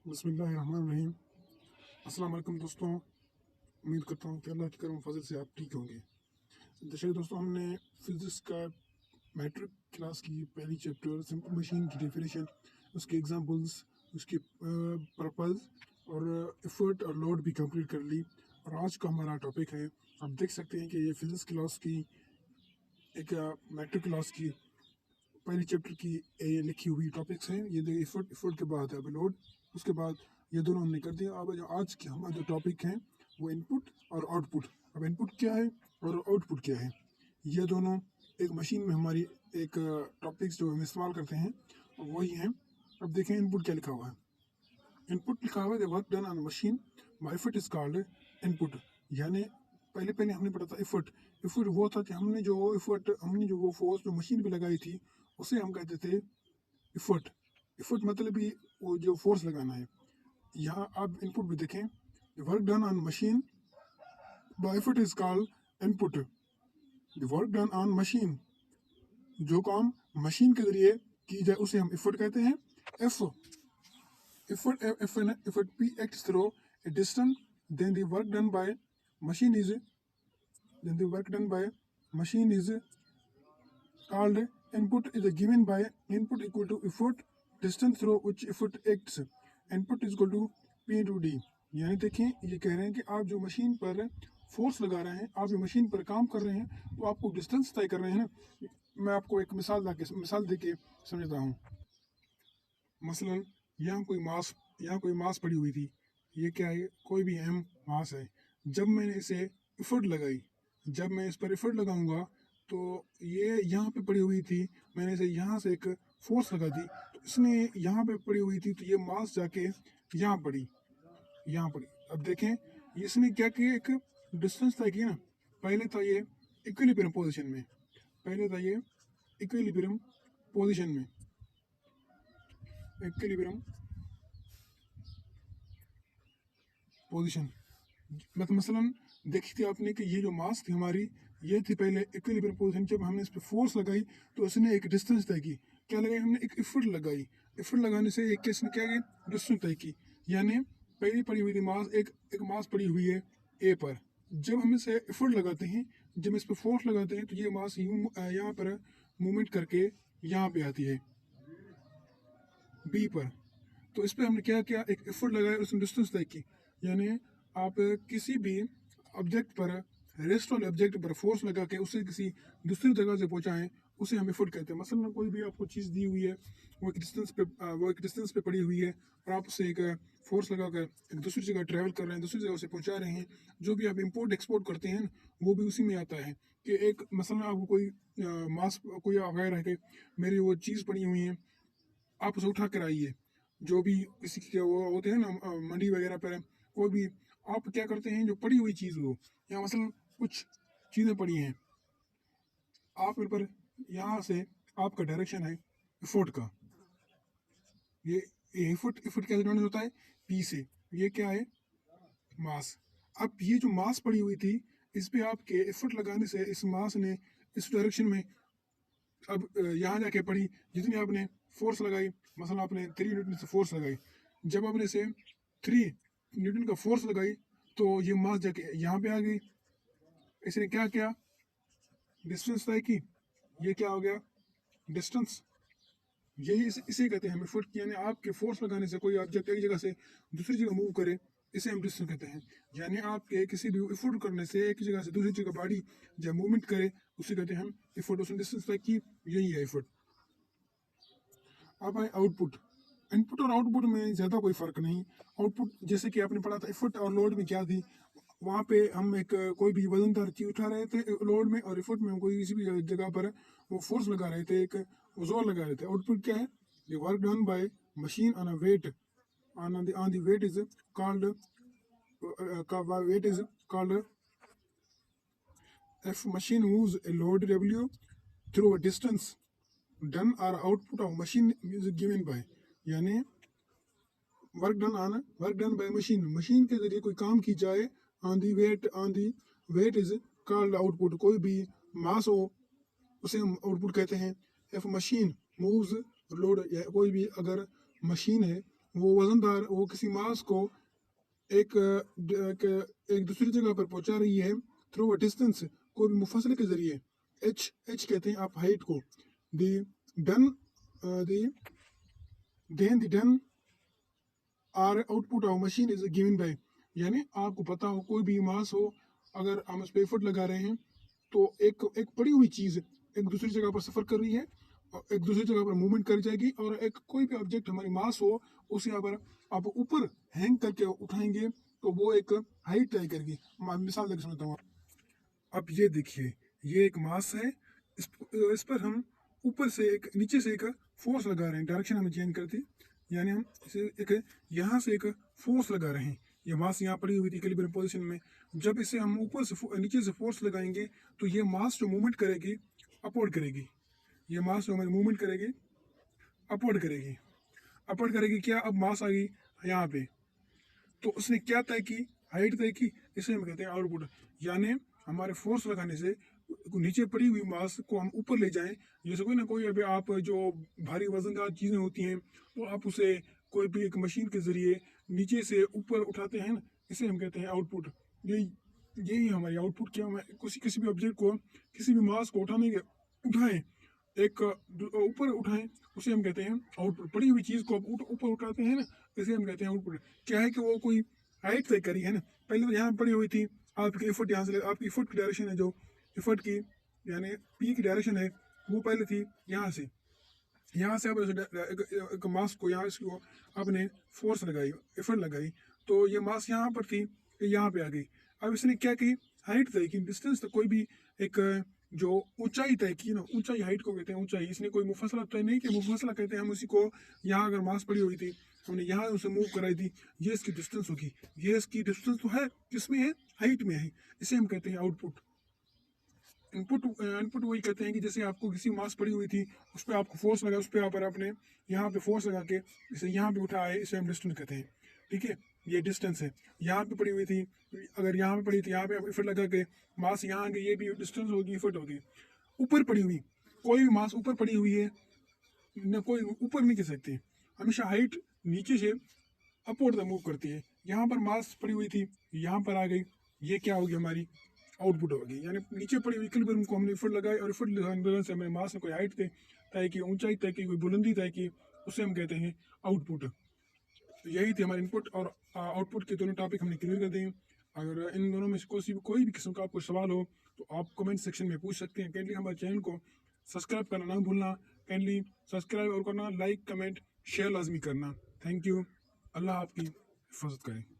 बिस्मिल्लाहिर्रहमानिर्रहीम। अस्सलाम वालेकुम दोस्तों। उम्मीद करता हूँ कि अल्लाह की करम फजल से आप ठीक होंगे। चलिए दोस्तों, हमने फिजिक्स का मैट्रिक क्लास की पहली चैप्टर सिंपल मशीन की डेफिनेशन, उसके एग्जांपल्स, उसके पर्पस और एफर्ट और लोड भी कंप्लीट कर ली। और आज का हमारा टॉपिक है, आप देख सकते हैं कि ये फिजिक्स क्लास की एक मैट्रिक क्लास की पहली चैप्टर की ये लिखी हुई टॉपिक्स हैं। ये देखिए, एफर्ट के बाद है अब लोड, उसके बाद ये दोनों हमने कर दिया। अब जो आज के हमारा जो टॉपिक है वो इनपुट और आउटपुट। अब इनपुट क्या है और आउटपुट क्या है, ये दोनों एक मशीन में हमारी एक टॉपिक्स जो हम इस्तेमाल करते हैं वही हैं। अब देखें इनपुट क्या लिखा हुआ है। इनपुट लिखा हुआ है work done on machine bye effort is called input. यानी पहले पहले हमने पढ़ा था एफर्ट। एफर्ट वो था कि हमने जो वो फोर्स जो मशीन पे लगाई थी उसे हम कहते थे एफर्ट। एफर्ट मतलब ही वो जो फोर्स लगाना है। यहाँ आप इनपुट भी देखें, work done on machine bye effort is called input. Work done on machine, जो काम मशीन के जरिए की जाए उसे हम एफर्ट कहते हैं। F if P acts through a distance, then the work done by machine is called input is given by input equal to effort distance through which effort acts, input is equal to P into D। यानी देखें, ये कह रहे हैं कि आप जो machine पर फोर्स लगा रहे हैं, आप जो मशीन पर काम कर रहे हैं, तो आपको डिस्टेंस तय कर रहे हैं ना। मैं आपको एक मिसाल दे के समझता हूँ। मसलन यहाँ कोई मास पड़ी हुई थी। ये क्या है, कोई भी एम मास है। जब मैंने इसे एफर्ट लगाई, जब मैं इस पर एफर्ट लगाऊंगा तो ये यहाँ पे पड़ी हुई थी, मैंने इसे यहाँ से एक फोर्स लगा दी, तो इसने यहाँ पे पड़ी हुई थी, तो ये मास जाके यहाँ पड़ी। अब देखें, इसने क्या किया, एक डिस्टेंस तय किया ना। पहले था ये इक्विलिब्रियम पोजीशन में, इक्विलिब्रियम पोजीशन मतलब मसलन देखी थी आपने कि ये जो मास थी हमारी, ये थी पहले इक्विलिब्रियम पोजीशन। जब हमने इस पर फोर्स लगाई तो इसने एक डिस्टेंस तय की। क्या लगाई हमने, एक एफर्ट लगाई। एफर्ट लगाने से एक किसने क्या की, डिस्टेंस तय की। यानी पहली पड़ी हुई थी मास, एक मास पड़ी हुई है ए पर। जब हम इसे एफर्ट लगाते हैं, जब इस पर फोर्स लगाते हैं, तो ये मास यहाँ पर मूवमेंट करके यहाँ पे आती है बी पर। तो इस पर हमने क्या किया, एक एफर्ट लगाया, उसने डिस्टेंस तय की। यानी आप किसी भी ऑब्जेक्ट पर, रेस्ट वाले ऑब्जेक्ट पर फोर्स लगा के उसे किसी दूसरी जगह से पहुंचाएं, उसे हम एफर्ट कहते हैं। मसलन कोई भी आपको चीज़ दी हुई है, वो एक डिस्टेंस पे पड़ी हुई है, और आप उसे एक फोर्स लगा कर एक दूसरी जगह ट्रैवल कर रहे हैं, दूसरी जगह उसे पहुंचा रहे हैं। जो भी आप इंपोर्ट एक्सपोर्ट करते हैं वो भी उसी में आता है। कि एक मसलन आपको कोई मास कोई वगैरह है कि मेरी वो चीज़ पड़ी हुई है, आप उसे उठा कर आइए। जो भी किसी के वो होते हैं ना मंडी वगैरह पर, कोई भी आप क्या करते हैं, जो पड़ी हुई चीज़ हो, या मसलन कुछ चीज़ें पड़ी हैं, आप इन पर यहाँ से आपका डायरेक्शन है एफर्ट का। ये एफर्ट कैसे डिफाइन होता है, पी से। ये क्या है, मास। अब ये जो मास पड़ी हुई थी, इस पे आपके एफर्ट लगाने से इस मास ने इस डायरेक्शन में अब यहाँ जाके पड़ी। जितनी आपने फोर्स लगाई, मसलन आपने 3 न्यूटन से फोर्स लगाई, जब आपने इसे 3 न्यूटन का फोर्स लगाई तो ये मास जाके यहाँ पे आ गई। इसने क्या किया, डिस्टेंस तय की। ये क्या हो गया, डिस्टेंस। यही इसे कहते हैं हम एफर्ट। यानी आपके फोर्स लगाने से कोई ऑब्जेक्ट एक जगह से दूसरी जगह मूव करे, इसे हम डिस्टेंस कहते हैं। यानी आपके किसी भी एफर्ट करने से एक जगह से दूसरी जगह बॉडी जब मूवमेंट करे, उसे कहते हैं हम एफर्ट। उसने डिस्टेंस तय की, यही है एफर्ट। अब आए आउटपुट। इनपुट और आउटपुट में ज़्यादा कोई फ़र्क नहीं। आउटपुट जैसे कि आपने पढ़ा था एफर्ट और लोड में क्या थी, वहाँ पे हम एक कोई भी वजनदार चीज उठा रहे थे लोड में, और एफर्ट में हम कोई किसी भी जगह पर वो फोर्स लगा रहे थे, एक जोर लगा रहे थे। आउटपुट क्या है, the work done by machine on a weight, on the weight is called if machine moves a load W through a distance done or output of machine is given by। यानी work done by machine के जरिए कोई काम की जाए, on the weight is called output. कोई भी मास हो उसे हम आउटपुट कहते हैं। इफ मशीन मूव्स लोड, या कोई भी अगर मशीन है वो वजनदार वो किसी मास को एक दूसरी जगह पर पहुंचा रही है थ्रू अ डिस्टेंस, कोई भी मुफासले के जरिए। एच कहते हैं आप हाइट को। दी डन दी देन दी डन are output of machine is given by, यानी आपको पता हो कोई भी मास हो, अगर हम उस पर एफर्ट लगा रहे हैं तो एक एक पड़ी हुई चीज़ एक दूसरी जगह पर सफ़र कर रही है और एक दूसरी जगह पर मूवमेंट कर जाएगी, और एक कोई भी ऑब्जेक्ट हमारी मास हो उसे यहाँ पर आप ऊपर हैंग करके उठाएंगे तो वो एक हाइट तय करेगी। मैं मिसाल देकर समझता हूँ। अब ये देखिए, ये एक मास है, इस पर हम ऊपर से एक नीचे से एक फोर्स लगा रहे हैं, डायरेक्शन हमें चेंज करती है, यानी हम इसे एक यहाँ से एक फोर्स लगा रहे हैं। ये मास यहाँ पड़ी हुई थी इक्विलिब्रियम पोजीशन में, जब इसे हम ऊपर से नीचे से फोर्स लगाएंगे तो ये मास जो मूवमेंट करेगी अपवर्ड करेगी, ये मास जो हमारी मूवमेंट करेगी अपवर्ड करेगी। अपवर्ड करेगी क्या, अब मास आ गई यहाँ पे, तो उसने क्या तय की, हाइट तय की, इसे हम कहते हैं आउटपुट। यानी हमारे फोर्स लगाने से नीचे पड़ी हुई मास को हम ऊपर ले जाएं, जैसे कोई ना कोई अभी आप जो भारी वजनदार चीज़ें होती हैं तो आप उसे कोई भी एक मशीन के जरिए नीचे से ऊपर उठाते हैं ना, इसे हम कहते हैं आउटपुट। यही यही हमारी आउटपुट। क्या हम किसी किसी भी ऑब्जेक्ट को किसी भी मास को उठाएं एक ऊपर उठाएं, उसे हम कहते हैं आउटपुट। पड़ी हुई चीज़ को आप ऊपर उठाते हैं ना, इसे हम कहते हैं आउटपुट। क्या है कि वो कोई हाइट तय करी है ना, पहले तो यहाँ पड़ी हुई थी, आपकी एफर्ट यहाँ से आपकी एफर्ट की डायरेक्शन है, जो एफर्ट की यानी पी की डायरेक्शन है वो पहले थी यहाँ से आप एक मास को यहाँ इसको आपने फोर्स लगाई, एफर्ट लगाई, तो ये मास यहाँ पर थी, यहाँ पे आ गई। अब इसने क्या की, हाइट तय की, डिस्टेंस तो कोई भी एक जो ऊंचाई तय की ना, ऊंचाई हाइट को कहते हैं ऊंचाई। इसने कोई मुफासला तय नहीं किया, मुफासला कहते हैं हम उसी को, यहाँ अगर मास पड़ी हुई थी हमने यहाँ उसे मूव कराई थी, ये इसकी डिस्टेंस होगी, ये इसकी डिस्टेंस तो है किसमें है, हाइट में है, इसे हम कहते हैं आउटपुट। इनपुट वही कहते हैं कि जैसे आपको किसी मास पड़ी हुई थी उस पर आपको फोर्स लगा, उस पर आपने यहाँ पे फोर्स लगा के इसे यहाँ पे उठाए, इसे हम डिस्टेंस कहते हैं। ठीक है, ये डिस्टेंस है। यहाँ पे पड़ी हुई थी, अगर यहाँ पे पड़ी थी, यहाँ पे आप इफर्ट लगा के मास यहाँ आ गई, ये भी डिस्टेंस होगी, इफर्ट होगी। ऊपर पड़ी हुई कोई भी मास ऊपर पड़ी हुई है न, कोई ऊपर नहीं कह सकती, हमेशा हाइट नीचे से अपवर्ड मूव करती है। यहाँ पर मास पड़ी हुई थी, यहाँ पर आ गई, ये क्या होगी हमारी आउटपुट होगी। यानी नीचे पड़ी हुई इक्विलिब्रियम को हमने एफर्ट लगाई और एफर्ट लगाने से हमें मास ने कोई हाइट तय की, ऊंचाई तय की, कोई बुलंदी तय की, उसे हम कहते हैं आउटपुट। तो यही थी हमारे इनपुट और आउटपुट के दोनों टॉपिक हमने क्लियर कर दिए। अगर इन दोनों में से कोई भी किस्म का आपको सवाल हो तो आप कमेंट सेक्शन में पूछ सकते हैं। काइंडली हमारे चैनल को सब्सक्राइब करना ना भूलना, काइंडली सब्सक्राइब और करना, लाइक कमेंट शेयर लाजमी करना। Thank you. अल्लाह आपकी हिफाजत करे।